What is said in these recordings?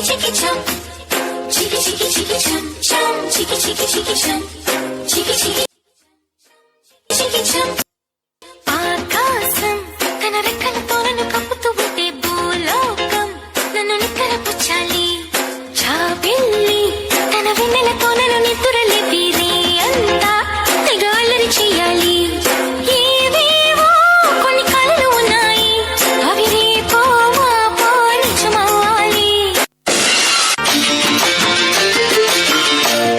chicky chum, chicky chicky chicky chum chum, chicky chicky chicky chum, chicky chicky chicky chum. ఆకాశం తన రెక్కలతో నన్ను కప్పుతూ ఉంటే భూలోకం నన్ను నిక్కర పుచ్చాలి. చాబిల్లి తన వెన్నెలతో నన్ను నిద్రలేపి రే అంతా తెగ అల్లరి చేయాలి. ఏవేవో కొన్ని కలలు ఉన్నాయి, అవి రేపో మాపో నిజమవ్వాలి.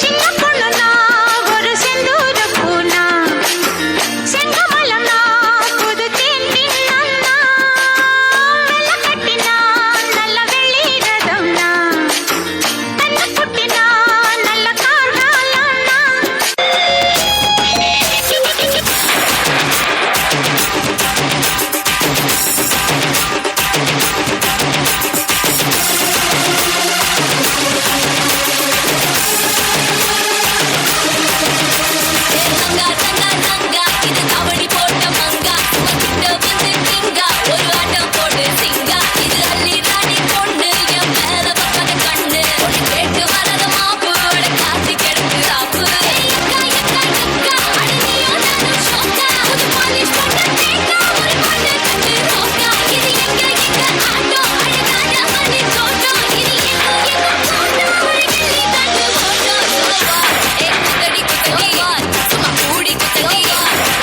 చిన్న పొన్న ஒரு செந்தூர பூனா செங்கமலனா புது தேன்பின்னா வெள்ள கட்டினா நல்ல வெள்ளி ரதம்னா தன்ன குட்டினா நல்ல கார்காலனா. தங்கா தங்கா தங்கா இது கபடி போட்ட மங்கா கிட்ட வந்து திங்கா ஒரு ஆட்டம் போட்டு சிங்கா இது அள்ளி ராணி பொண்ணு என் மேல பக்கத்து கண்ணு ஒன்று கேட்டு வரத மாப்பு அட காத்தி கிடக்கு சாப்பு. எக்கா எக்கா எக்கா அடனியோ நானும் ஷோக்கா புது பாலிஷ் போட்ட தேக்கா ஒரு பொண்ணு கண்டு ரோக்கா. இது எங்க எங்க ஆட்டோ அழகான மணி தோட்டம் இது எங்க எங்க போட்டோ ஒரு கிள்ளி தண்டு போட்டோ. சும்மா ஏ குத்தடி குத்தடி சும்மா கூடி குத்தடி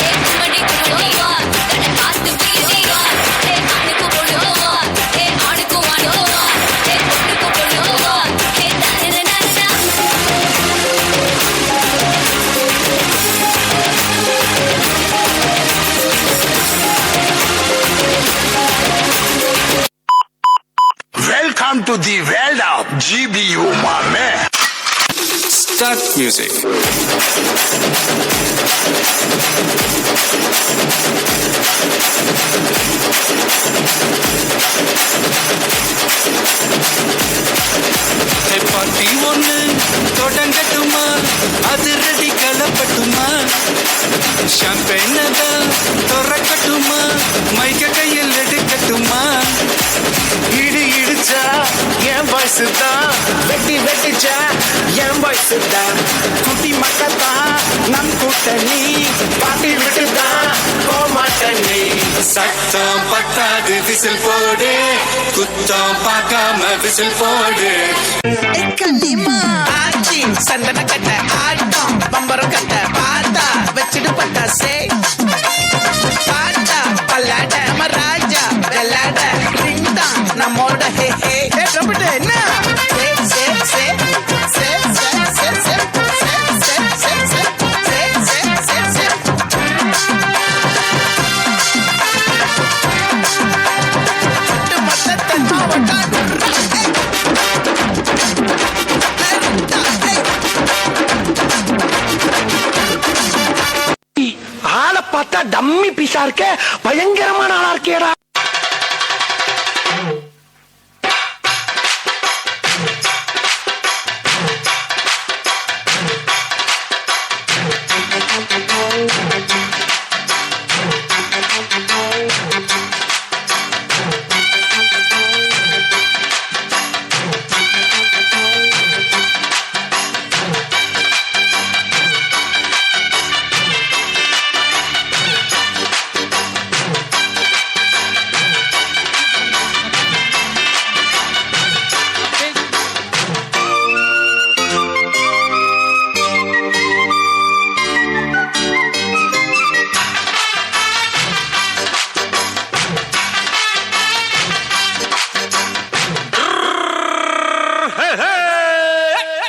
ஏ கும்மடி கும்மடி தட காத்து பியடி ஏ ஆணுக்கு பொண்ணு ஏ ஆணுக்கு வாணு ஏ பொண்ணுக்கு பொண்ணு ஏ தரன நரனா. Welcome to the world of GBU, my man. Start music. Party ஒண்ணு தொடங்கட்டுமா, அது ரெடி கலப்பட்டுமா, ஷாம்பெயின தான் திறக்கட்டுமா, மைக்க கையில் எடுக்கட்டுமா. இடி இடிச்சா என் வாய்ஸ் தான், வெட்டி வெட்டிச்சா என் வாய்ஸ் தான், குட்டி மக்கத்தான் நம் கூட்டணி, பாட்டி விட்டுதான் போமாட்டணி. சத்தம் பத்தாது விசில் போடு, குத்தம் பார்க்காம விசில் போடு. ஆச்சி சந்தன கட்ட ஆட்டம் பம்பரம் கட்ட பாத்தா வச்சிடு பட்டாசே பாத்தா பல்லாட மராஜா வெள்ளாட ரிங் தான் நம்மோட ஹே ஹே ரம்பிட்டு என்ன சே சே சே சே சே சே சே சே சே சே சே சே சே சே. சுட்டு மொத்தத்தை மாவட்டம் ஆளை பார்த்தா டம்மி பீஸா இருக்க, பயங்கரமான ஆளா இருக்கேடா.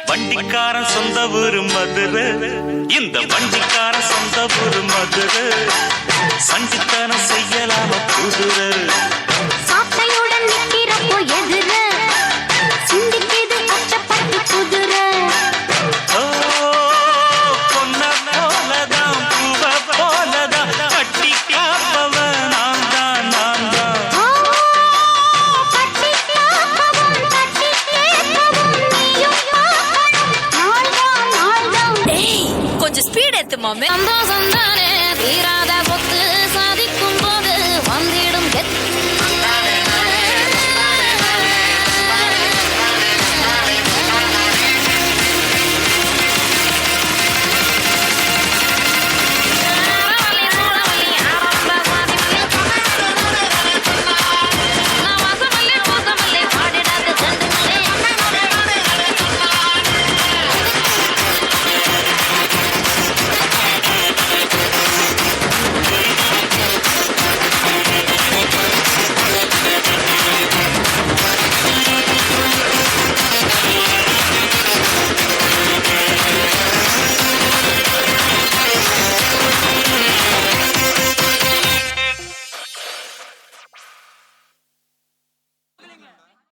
வண்டிக்காரன் சொந்த ஊரு மதுரை, இந்த வண்டிக்காரன் சொந்த ஊரு மதுரை, சண்டித்தனம் செய்யலாம குதிரை. சாட்டையுடன் நிற்கிறப்போ எதிர சிந்திக்கிது அச்சப்பட்டு குதிரை. ஓ பொன்ன போலதான் பூவ போலதான் கட்டி காப்பவன் நான் தான் நான் தான். கட்டி காப்பவன் கட்டி கேட்பவன் நீயும் பார்க்கணும் நாள்தான் நாள்தான். கொஞ்சம் ஸ்பீட் எடுத்து மாமே. சந்தோஷம் தானே தீரா